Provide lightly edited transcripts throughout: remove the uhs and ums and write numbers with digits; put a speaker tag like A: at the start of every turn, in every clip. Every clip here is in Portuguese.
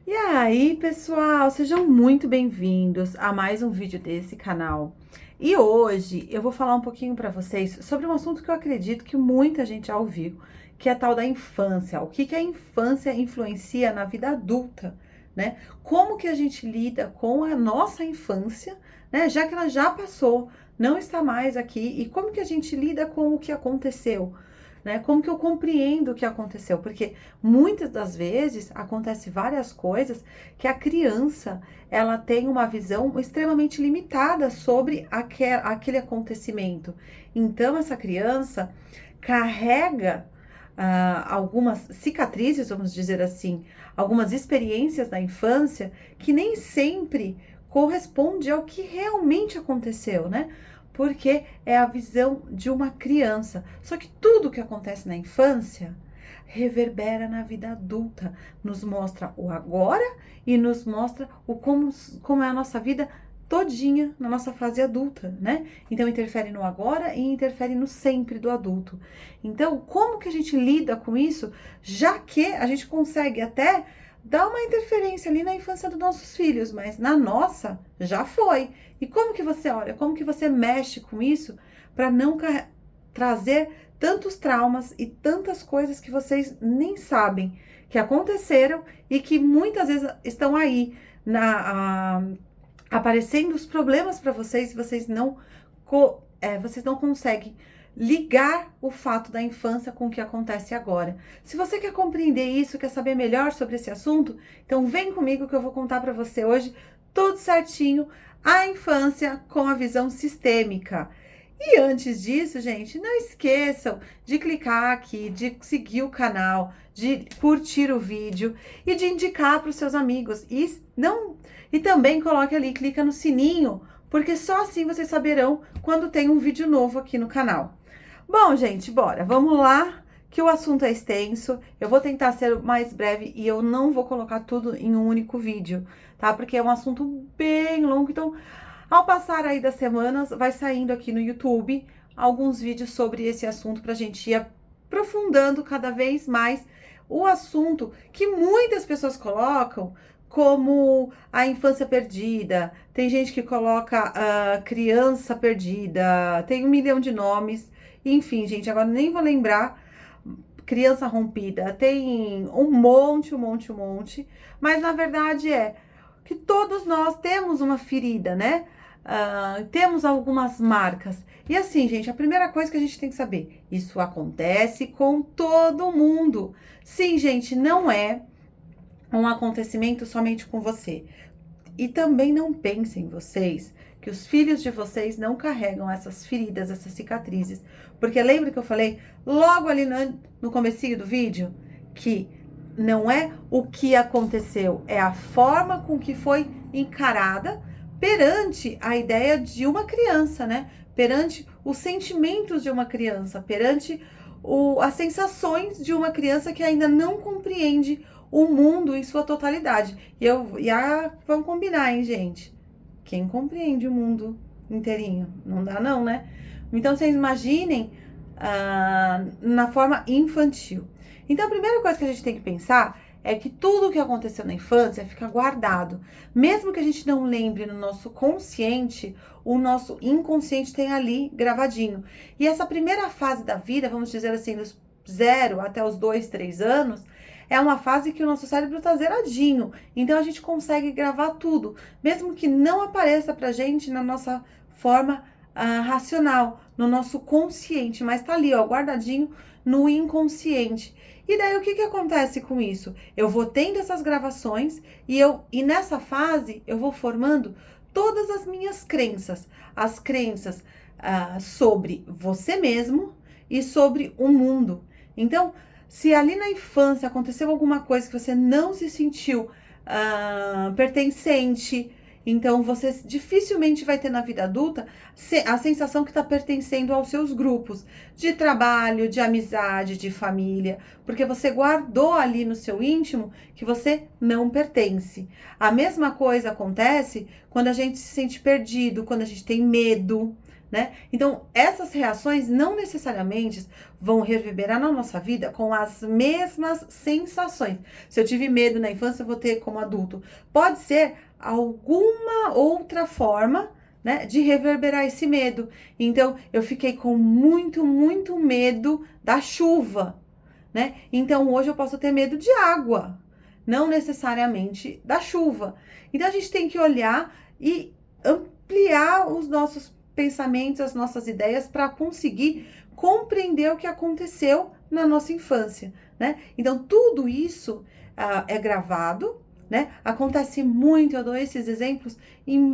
A: E aí, pessoal, sejam muito bem-vindos a mais um vídeo desse canal. E hoje eu vou falar um pouquinho para vocês sobre um assunto que eu acredito que muita gente já ouviu, que é a tal da infância. O que que a infância influencia na vida adulta, né? Como que a gente lida com a nossa infância, né? Já que ela já passou, não está mais aqui, e como que a gente lida com o que aconteceu? Né? Como que eu compreendo o que aconteceu? Porque muitas das vezes acontece várias coisas que a criança ela tem uma visão extremamente limitada sobre aquele acontecimento. Então essa criança carrega algumas cicatrizes, vamos dizer assim, algumas experiências da infância que nem sempre corresponde ao que realmente aconteceu, né? Porque é a visão de uma criança. Só que tudo que acontece na infância reverbera na vida adulta, nos mostra o agora e nos mostra como é a nossa vida todinha na nossa fase adulta, né? Então interfere no agora e interfere no sempre do adulto. Então, como que a gente lida com isso, já que a gente consegue até dar uma interferência ali na infância dos nossos filhos, mas na nossa já foi. E como que você olha, como que você mexe com isso para não trazer tantos traumas e tantas coisas que vocês nem sabem que aconteceram e que muitas vezes estão aí aparecendo os problemas para vocês e vocês não conseguem ligar o fato da infância com o que acontece agora. Se você quer compreender isso, quer saber melhor sobre esse assunto, então vem comigo que eu vou contar para você hoje tudo certinho, a infância com a visão sistêmica. E antes disso, gente, não esqueçam de clicar aqui, de seguir o canal, de curtir o vídeo e de indicar para os seus amigos. E também coloque ali, clica no sininho, porque só assim vocês saberão quando tem um vídeo novo aqui no canal. Bom, gente, bora, vamos lá, que o assunto é extenso. Eu vou tentar ser mais breve e eu não vou colocar tudo em um único vídeo, tá? Porque é um assunto bem longo, então ao passar aí das semanas, vai saindo aqui no YouTube alguns vídeos sobre esse assunto para a gente ir aprofundando cada vez mais o assunto que muitas pessoas colocam como a infância perdida. Tem gente que coloca a criança perdida, tem um milhão de nomes. Enfim, gente, agora nem vou lembrar. Criança rompida, tem um monte. Mas na verdade é que todos nós temos uma ferida, né? Temos algumas marcas. E assim, gente, a primeira coisa que a gente tem que saber, isso acontece com todo mundo. Sim, gente, não é um acontecimento somente com você. E também não pensem vocês que os filhos de vocês não carregam essas feridas, essas cicatrizes. Porque lembra que eu falei logo ali no comecinho do vídeo que não é o que aconteceu, é a forma com que foi encarada perante a ideia de uma criança, né? Perante os sentimentos de uma criança, perante as sensações de uma criança que ainda não compreende o mundo em sua totalidade. Vamos combinar, hein, gente? Quem compreende o mundo inteirinho? Não dá não, né? Então, vocês imaginem na forma infantil. Então, a primeira coisa que a gente tem que pensar é que tudo o que aconteceu na infância fica guardado. Mesmo que a gente não lembre no nosso consciente, o nosso inconsciente tem ali gravadinho. E essa primeira fase da vida, vamos dizer assim, dos 0 até os 2, 3 anos, é uma fase que o nosso cérebro está zeradinho. Então a gente consegue gravar tudo, mesmo que não apareça pra gente na nossa forma racional, no nosso consciente, mas tá ali, ó, guardadinho no inconsciente. E daí o que acontece com isso? Eu vou tendo essas gravações e nessa fase eu vou formando todas as minhas crenças, as crenças sobre você mesmo e sobre o mundo. Então, se ali na infância aconteceu alguma coisa que você não se sentiu pertencente, então você dificilmente vai ter na vida adulta a sensação que está pertencendo aos seus grupos de trabalho, de amizade, de família, porque você guardou ali no seu íntimo que você não pertence. A mesma coisa acontece quando a gente se sente perdido, quando a gente tem medo, né? Então, essas reações não necessariamente vão reverberar na nossa vida com as mesmas sensações. Se eu tive medo na infância, eu vou ter como adulto. Pode ser alguma outra forma, né, de reverberar esse medo. Então, eu fiquei com muito medo da chuva, né? Então, hoje eu posso ter medo de água, não necessariamente da chuva. Então, a gente tem que olhar e ampliar os nossos pensamentos, as nossas ideias para conseguir compreender o que aconteceu na nossa infância, né? Então, tudo isso é gravado, né? Acontece muito, eu dou esses exemplos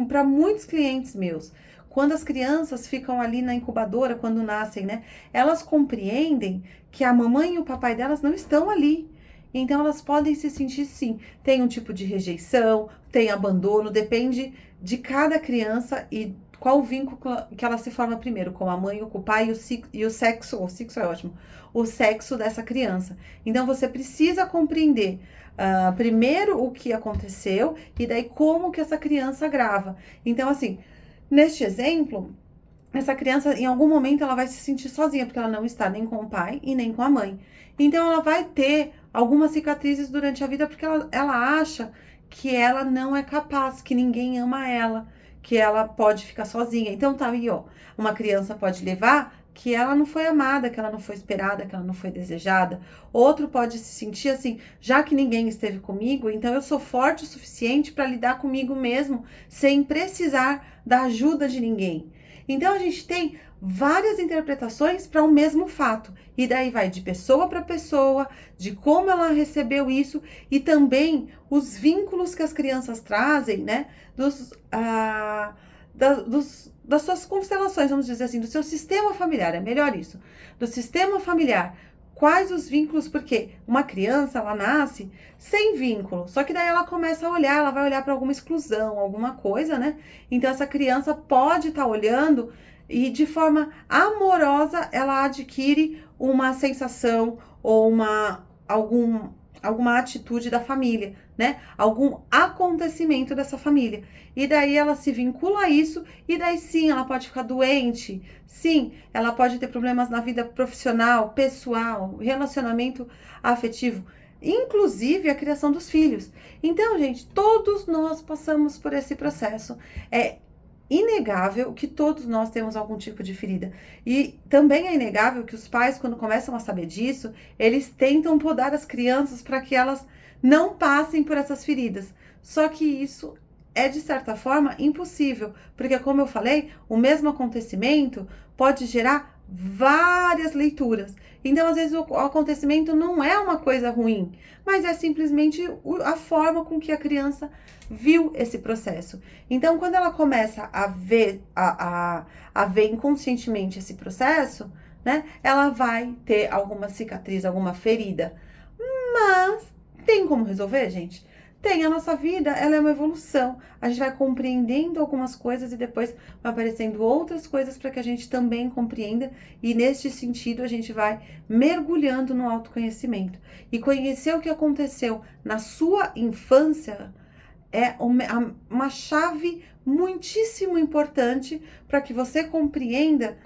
A: para muitos clientes meus. Quando as crianças ficam ali na incubadora, quando nascem, né? Elas compreendem que a mamãe e o papai delas não estão ali. Então, elas podem se sentir, sim. Tem um tipo de rejeição, tem abandono, depende de cada criança e qual o vínculo que ela se forma primeiro, com a mãe, com o pai e o sexo é ótimo, o sexo dessa criança. Então, você precisa compreender primeiro o que aconteceu e daí como que essa criança grava. Então, assim, neste exemplo, essa criança, em algum momento, ela vai se sentir sozinha, porque ela não está nem com o pai e nem com a mãe. Então, ela vai ter algumas cicatrizes durante a vida, porque ela acha que ela não é capaz, que ninguém ama ela, que ela pode ficar sozinha. Então, tá aí, ó, uma criança pode levar que ela não foi amada, que ela não foi esperada, que ela não foi desejada. Outro pode se sentir assim, já que ninguém esteve comigo, então eu sou forte o suficiente para lidar comigo mesmo, sem precisar da ajuda de ninguém. Então, a gente tem várias interpretações para o mesmo fato. E daí vai de pessoa para pessoa, de como ela recebeu isso e também os vínculos que as crianças trazem, né? Das suas constelações, vamos dizer assim, do seu sistema familiar, é melhor isso. Do sistema familiar. Quais os vínculos? Porque uma criança, ela nasce sem vínculo, só que daí ela começa a olhar, ela vai olhar para alguma exclusão, alguma coisa, né? Então, essa criança pode estar olhando e, de forma amorosa, ela adquire uma sensação ou alguma atitude da família, né? Algum acontecimento dessa família. E daí ela se vincula a isso, e daí sim, ela pode ficar doente, sim, ela pode ter problemas na vida profissional, pessoal, relacionamento afetivo, inclusive a criação dos filhos. Então, gente, todos nós passamos por esse processo. É inegável que todos nós temos algum tipo de ferida. E também é inegável que os pais, quando começam a saber disso, eles tentam podar as crianças para que elas não passem por essas feridas. Só que isso é, de certa forma, impossível, porque, como eu falei, o mesmo acontecimento pode gerar várias leituras. Então, às vezes, o acontecimento não é uma coisa ruim, mas é simplesmente a forma com que a criança viu esse processo. Então, quando ela começa a ver, a ver inconscientemente esse processo, né, ela vai ter alguma cicatriz, alguma ferida. Mas tem como resolver, gente? Tem. A nossa vida, ela é uma evolução. A gente vai compreendendo algumas coisas e depois vai aparecendo outras coisas para que a gente também compreenda. E neste sentido, a gente vai mergulhando no autoconhecimento. E conhecer o que aconteceu na sua infância é uma chave muitíssimo importante para que você compreenda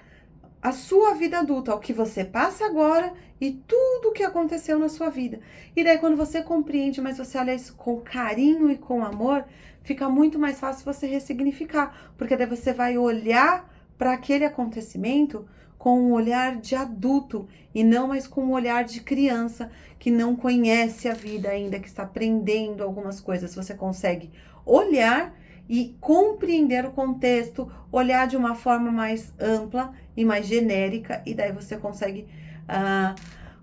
A: a sua vida adulta, o que você passa agora e tudo o que aconteceu na sua vida. E daí, quando você compreende, mas você olha isso com carinho e com amor, fica muito mais fácil você ressignificar, porque daí você vai olhar para aquele acontecimento com um olhar de adulto e não mais com um olhar de criança que não conhece a vida ainda, que está aprendendo algumas coisas. Você consegue olhar e compreender o contexto, olhar de uma forma mais ampla e mais genérica, e daí você consegue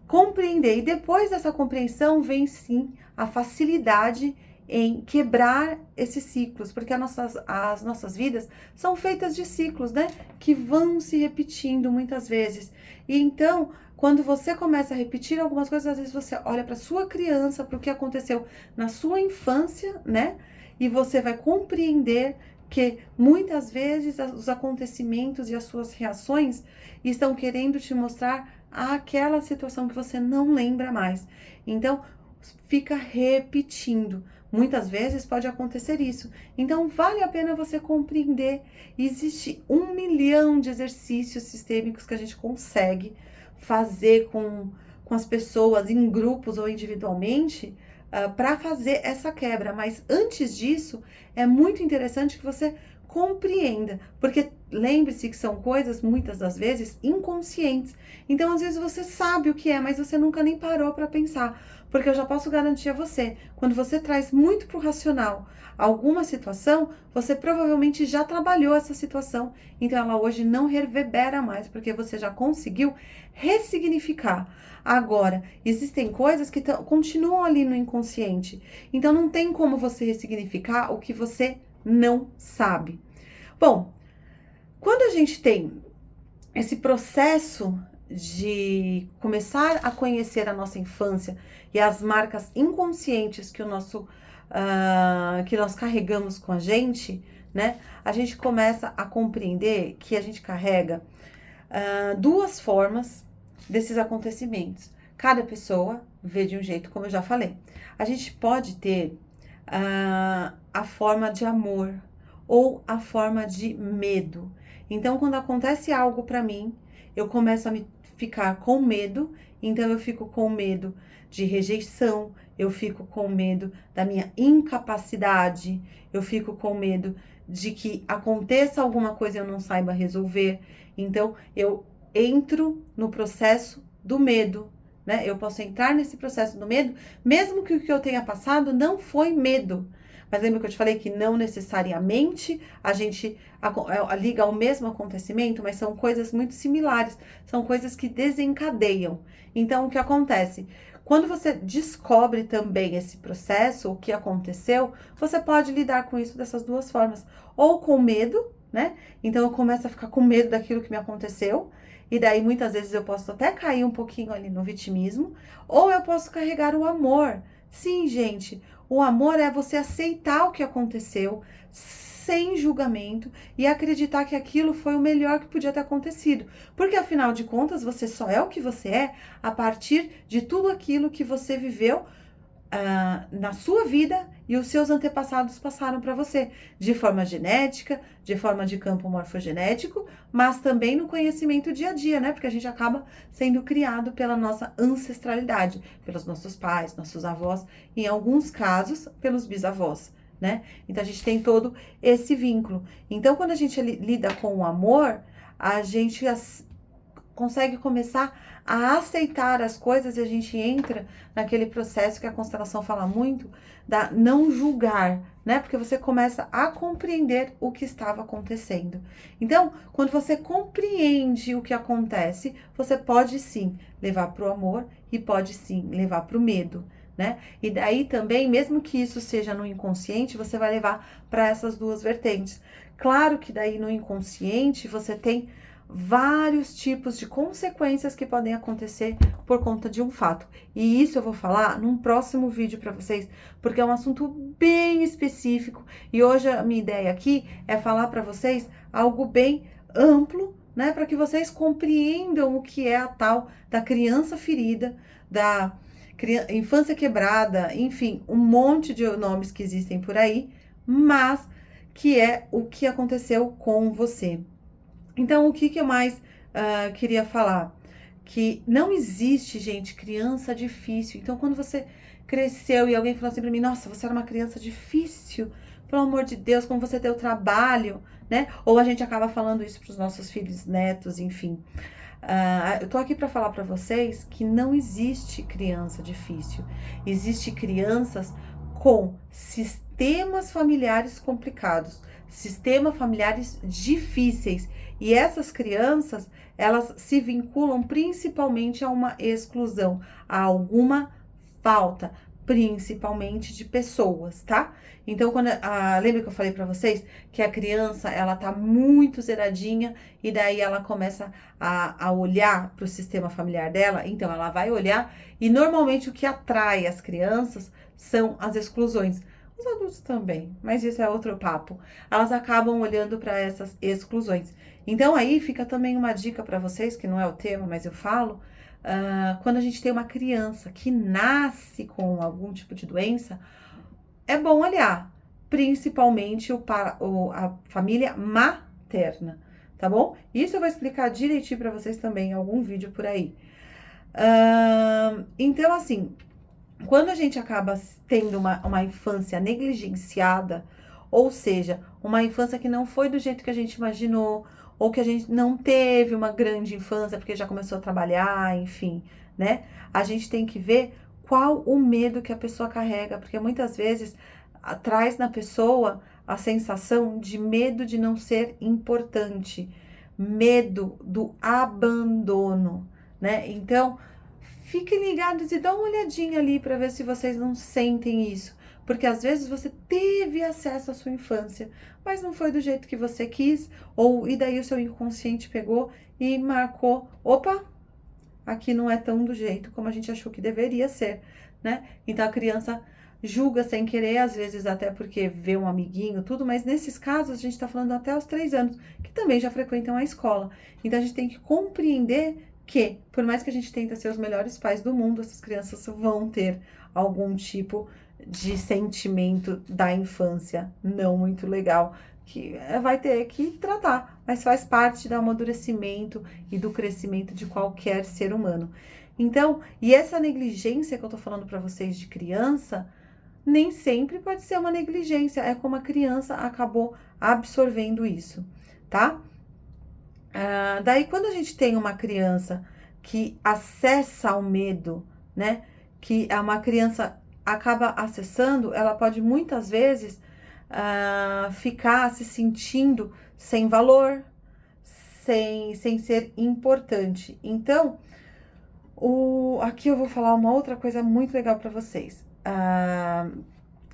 A: compreender. E depois dessa compreensão vem sim a facilidade em quebrar esses ciclos, porque as nossas vidas são feitas de ciclos, né? Que vão se repetindo muitas vezes. E então, quando você começa a repetir algumas coisas, às vezes você olha para sua criança, para o que aconteceu na sua infância, né? E você vai compreender que muitas vezes os acontecimentos e as suas reações estão querendo te mostrar aquela situação que você não lembra mais. Então, fica repetindo. muitas vezes pode acontecer isso. Então, vale a pena você compreender. Existe 1 milhão de exercícios sistêmicos que a gente consegue fazer com as pessoas, em grupos ou individualmente, para fazer essa quebra. Mas antes disso, é muito interessante que você compreenda, porque lembre-se que são coisas, muitas das vezes, inconscientes. Então, às vezes, você sabe o que é, mas você nunca nem parou para pensar. Porque eu já posso garantir a você, quando você traz muito para o racional alguma situação, você provavelmente já trabalhou essa situação. Então, ela hoje não reverbera mais, porque você já conseguiu ressignificar. Agora, existem coisas que continuam ali no inconsciente. Então, não tem como você ressignificar o que você não sabe. Bom, quando a gente tem esse processo de começar a conhecer a nossa infância e as marcas inconscientes que que nós carregamos com a gente, né? A gente começa a compreender que a gente carrega duas formas desses acontecimentos. Cada pessoa vê de um jeito, como eu já falei. A gente pode ter a forma de amor ou a forma de medo. Então, quando acontece algo para mim, eu começo a me ficar com medo, então eu fico com medo de rejeição, eu fico com medo da minha incapacidade, eu fico com medo de que aconteça alguma coisa e eu não saiba resolver. Então, eu entro no processo do medo, né? Eu posso entrar nesse processo do medo, mesmo que o que eu tenha passado não foi medo. Mas lembra que eu te falei que não necessariamente a gente liga ao mesmo acontecimento, mas são coisas muito similares, são coisas que desencadeiam. Então, o que acontece? Quando você descobre também esse processo, o que aconteceu, você pode lidar com isso dessas duas formas. Ou com medo, né? Então, eu começo a ficar com medo daquilo que me aconteceu, e daí muitas vezes eu posso até cair um pouquinho ali no vitimismo, ou eu posso carregar o amor. Sim, gente, o amor é você aceitar o que aconteceu sem julgamento e acreditar que aquilo foi o melhor que podia ter acontecido. Porque afinal de contas, você só é o que você é a partir de tudo aquilo que você viveu na sua vida e os seus antepassados passaram para você, de forma genética, de forma de campo morfogenético, mas também no conhecimento dia a dia, né? Porque a gente acaba sendo criado pela nossa ancestralidade, pelos nossos pais, nossos avós, e em alguns casos, pelos bisavós, né? Então a gente tem todo esse vínculo. Então, quando a gente lida com o amor, a gente consegue começar a aceitar as coisas e a gente entra naquele processo que a constelação fala muito, da não julgar, né? Porque você começa a compreender o que estava acontecendo. Então, quando você compreende o que acontece, você pode sim levar para o amor e pode sim levar para o medo, né? E daí também, mesmo que isso seja no inconsciente, você vai levar para essas duas vertentes. Claro que daí no inconsciente você tem vários tipos de consequências que podem acontecer por conta de um fato. E isso eu vou falar num próximo vídeo para vocês, porque é um assunto bem específico. E hoje a minha ideia aqui é falar para vocês algo bem amplo, né, para que vocês compreendam o que é a tal da criança ferida, da infância quebrada, enfim, um monte de nomes que existem por aí, mas que é o que aconteceu com você. Então, o que eu mais queria falar? Que não existe, gente, criança difícil. Então, quando você cresceu e alguém falou assim pra mim, nossa, você era uma criança difícil, pelo amor de Deus, como você deu trabalho, né? Ou a gente acaba falando isso pros nossos filhos, netos, enfim. Eu tô aqui para falar para vocês que não existe criança difícil. Existe crianças com sistemas familiares complicados, sistemas familiares difíceis. E essas crianças, elas se vinculam principalmente a uma exclusão, a alguma falta, principalmente de pessoas, tá? Então, lembra que eu falei pra vocês que a criança, ela tá muito zeradinha e daí ela começa a olhar pro sistema familiar dela? Então, ela vai olhar e normalmente o que atrai as crianças são as exclusões. Os adultos também, mas isso é outro papo. Elas acabam olhando para essas exclusões. Então, aí fica também uma dica para vocês, que não é o tema, mas eu falo, quando a gente tem uma criança que nasce com algum tipo de doença, é bom aliar, principalmente a família materna, tá bom? Isso eu vou explicar direitinho para vocês também em algum vídeo por aí. Então, assim, quando a gente acaba tendo uma infância negligenciada, ou seja, uma infância que não foi do jeito que a gente imaginou, ou que a gente não teve uma grande infância porque já começou a trabalhar, enfim, né? A gente tem que ver qual o medo que a pessoa carrega, porque muitas vezes traz na pessoa a sensação de medo de não ser importante, medo do abandono, né? Então, fiquem ligados e dá uma olhadinha ali para ver se vocês não sentem isso. Porque às vezes você teve acesso à sua infância, mas não foi do jeito que você quis, e daí o seu inconsciente pegou e marcou, opa, aqui não é tão do jeito como a gente achou que deveria ser, né? Então a criança julga sem querer, às vezes até porque vê um amiguinho, tudo, mas nesses casos a gente tá falando até os 3 anos, que também já frequentam a escola. Então a gente tem que compreender que, por mais que a gente tente ser os melhores pais do mundo, essas crianças vão ter algum tipo de sentimento da infância não muito legal, que vai ter que tratar, mas faz parte do amadurecimento e do crescimento de qualquer ser humano. Então, e essa negligência que eu tô falando para vocês de criança, nem sempre pode ser uma negligência, é como a criança acabou absorvendo isso, tá? Daí, quando a gente tem uma criança que acessa o medo, né? Que é uma criança acaba acessando, ela pode muitas vezes ficar se sentindo sem valor, sem ser importante. Então, aqui eu vou falar uma outra coisa muito legal para vocês.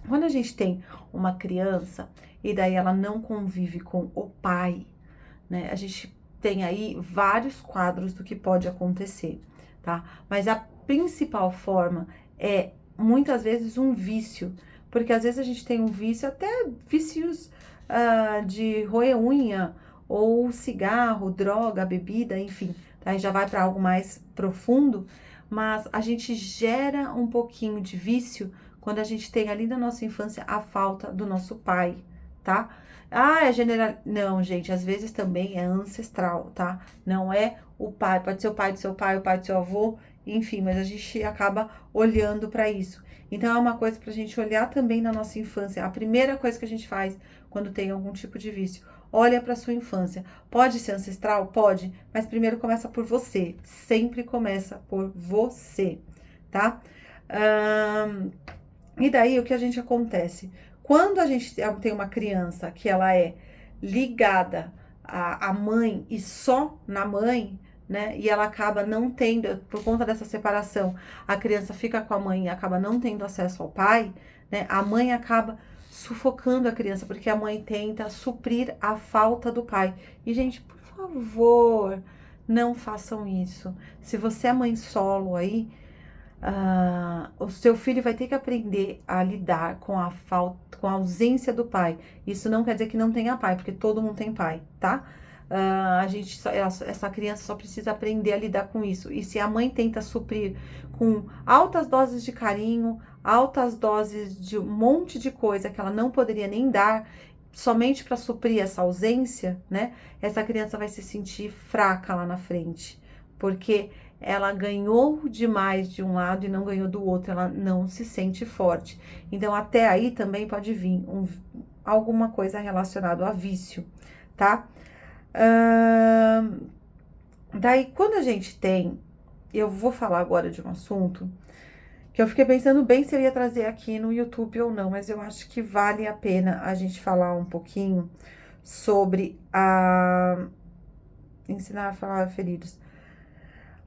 A: Quando a gente tem uma criança e daí ela não convive com o pai, né? A gente tem aí vários quadros do que pode acontecer, tá? Mas a principal forma é muitas vezes um vício, porque às vezes a gente tem um vício, até vícios de roer unha, ou cigarro, droga, bebida, enfim, tá? Aí já vai para algo mais profundo, mas a gente gera um pouquinho de vício quando a gente tem ali na nossa infância a falta do nosso pai, tá? É general. Não, gente, às vezes também é ancestral, tá? Não é o pai, pode ser o pai do seu pai, o pai do seu avô, enfim, mas a gente acaba olhando para isso. Então é uma coisa pra gente olhar também na nossa infância. A primeira coisa que a gente faz quando tem algum tipo de vício, olha para sua infância. Pode ser ancestral? Pode, mas primeiro começa por você. Sempre começa por você, tá? E daí o que a gente acontece? Quando a gente tem uma criança que ela é ligada à mãe e só na mãe, né? E ela acaba não tendo, por conta dessa separação, a criança fica com a mãe e acaba não tendo acesso ao pai, né? A mãe acaba sufocando a criança, porque a mãe tenta suprir a falta do pai. E, gente, por favor, não façam isso. Se você é mãe solo aí, o seu filho vai ter que aprender a lidar com a falta, com a ausência do pai. Isso não quer dizer que não tenha pai, porque todo mundo tem pai, tá? Essa criança só precisa aprender a lidar com isso. E se a mãe tenta suprir com altas doses de carinho, altas doses de um monte de coisa que ela não poderia nem dar, somente para suprir essa ausência, né? Essa criança vai se sentir fraca lá na frente, porque ela ganhou demais de um lado e não ganhou do outro, ela não se sente forte. Então, até aí também pode vir alguma coisa relacionada a vício, tá? Daí, quando a gente tem, eu vou falar agora de um assunto que eu fiquei pensando bem se eu ia trazer aqui no YouTube ou não, mas eu acho que vale a pena a gente falar um pouquinho sobre ensinar a falar feridos.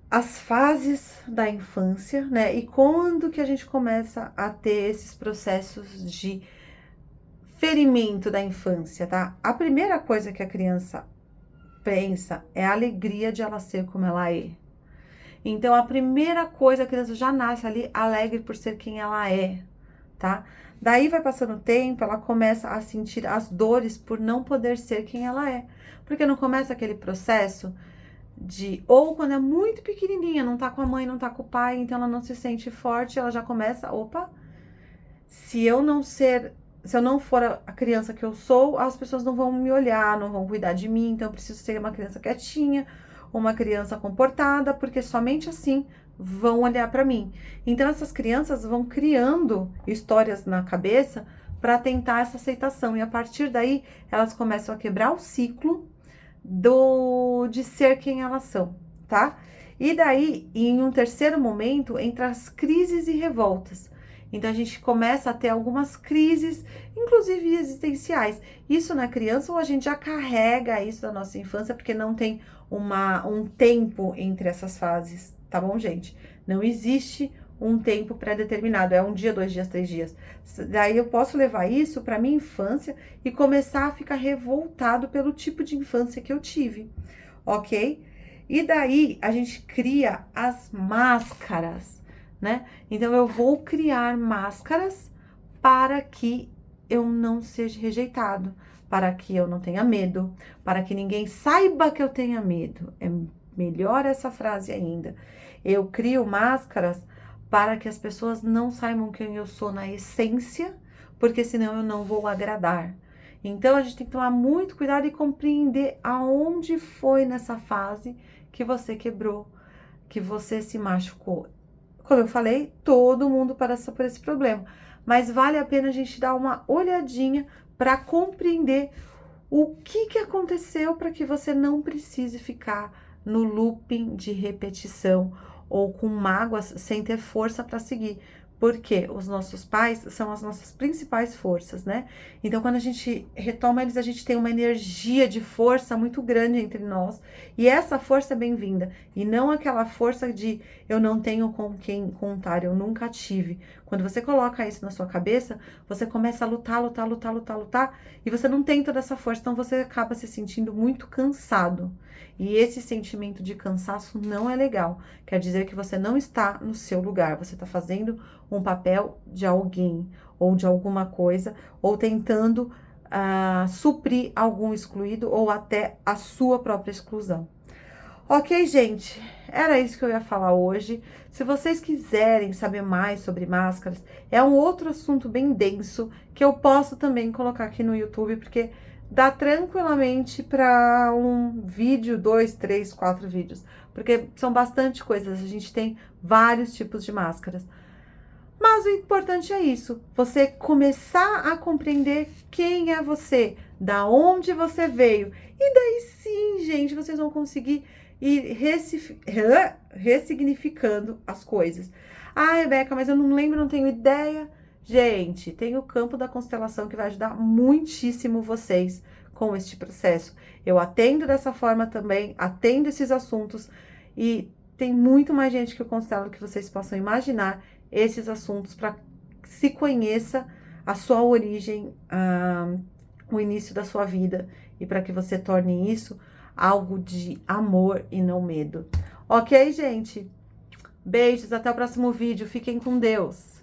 A: As fases da infância, né? E quando que a gente começa a ter esses processos de ferimento da infância, tá? A primeira coisa que a criança pensa é a alegria de ela ser como ela é. Então, a primeira coisa, a criança já nasce ali alegre por ser quem ela é, tá? Daí vai passando o tempo, ela começa a sentir as dores por não poder ser quem ela é. Porque não começa aquele processo ou quando é muito pequenininha, não tá com a mãe, não tá com o pai, então ela não se sente forte, ela já começa, opa, se eu não ser, se eu não for a criança que eu sou, as pessoas não vão me olhar, não vão cuidar de mim, então eu preciso ser uma criança quietinha, uma criança comportada, porque somente assim vão olhar para mim. Então essas crianças vão criando histórias na cabeça para tentar essa aceitação e a partir daí elas começam a quebrar o ciclo de ser quem elas são, tá? E daí, em um terceiro momento, entra as crises e revoltas. Então a gente começa a ter algumas crises, inclusive existenciais. Isso na criança ou a gente já carrega isso da nossa infância porque não tem um tempo entre essas fases, tá bom, gente? Não existe um tempo pré-determinado, é um dia, 2 dias, 3 dias. Daí eu posso levar isso para minha infância e começar a ficar revoltado pelo tipo de infância que eu tive, ok? E daí a gente cria as máscaras, né? Então eu vou criar máscaras para que eu não seja rejeitado, para que eu não tenha medo, para que ninguém saiba que eu tenha medo. É melhor essa frase ainda. Eu crio máscaras para que as pessoas não saibam quem eu sou na essência, porque senão eu não vou agradar. Então a gente tem que tomar muito cuidado e compreender aonde foi nessa fase que você quebrou, que você se machucou. Como eu falei, todo mundo passa por esse problema, mas vale a pena a gente dar uma olhadinha para compreender o que aconteceu para que você não precise ficar no looping de repetição ou com mágoas sem ter força para seguir. Porque os nossos pais são as nossas principais forças, né? Então, quando a gente retoma eles, a gente tem uma energia de força muito grande entre nós. E essa força é bem-vinda. E não aquela força de eu não tenho com quem contar, eu nunca tive. Quando você coloca isso na sua cabeça, você começa a lutar, lutar, lutar, lutar, lutar. E você não tem toda essa força, então você acaba se sentindo muito cansado. E esse sentimento de cansaço não é legal. Quer dizer que você não está no seu lugar, você está fazendo um papel de alguém ou de alguma coisa, ou tentando suprir algum excluído ou até a sua própria exclusão. Ok, gente, era isso que eu ia falar hoje. Se vocês quiserem saber mais sobre máscaras, é um outro assunto bem denso que eu posso também colocar aqui no YouTube, porque dá tranquilamente para um vídeo, 2, 3, 4 vídeos, porque são bastante coisas. A gente tem vários tipos de máscaras. Mas o importante é isso, você começar a compreender quem é você, da onde você veio. E daí sim, gente, vocês vão conseguir ir ressignificando as coisas. Ah, Rebeca, mas eu não lembro, não tenho ideia. Gente, tem o campo da constelação que vai ajudar muitíssimo vocês com este processo. Eu atendo dessa forma também, atendo esses assuntos e tem muito mais gente que eu constelo que vocês possam imaginar esses assuntos para se conheça a sua origem, o início da sua vida e para que você torne isso algo de amor e não medo. Ok, gente? Beijos, até o próximo vídeo. Fiquem com Deus.